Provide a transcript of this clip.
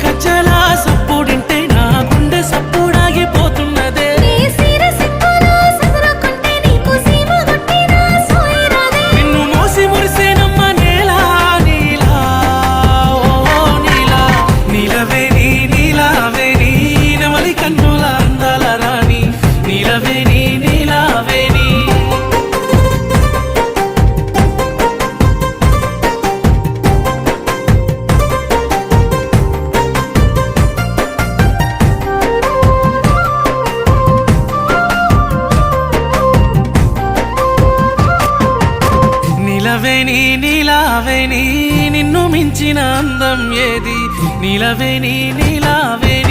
గజ్జల సప్పుడింటే నా గుండె సప్పుడాగిపోతున్నదే నిన్ను మోసి మురిసేనమ్మ నేలా నీలా ఓ నీలా నీలవేణి నీలావేణి నెమలి కన్నుల అందాల రాణి నీలవేణి నీలావేణి నీలవేణి నీలావేణి నిన్ను మించిన అందం ఏది నీలవేణి నీలావేణి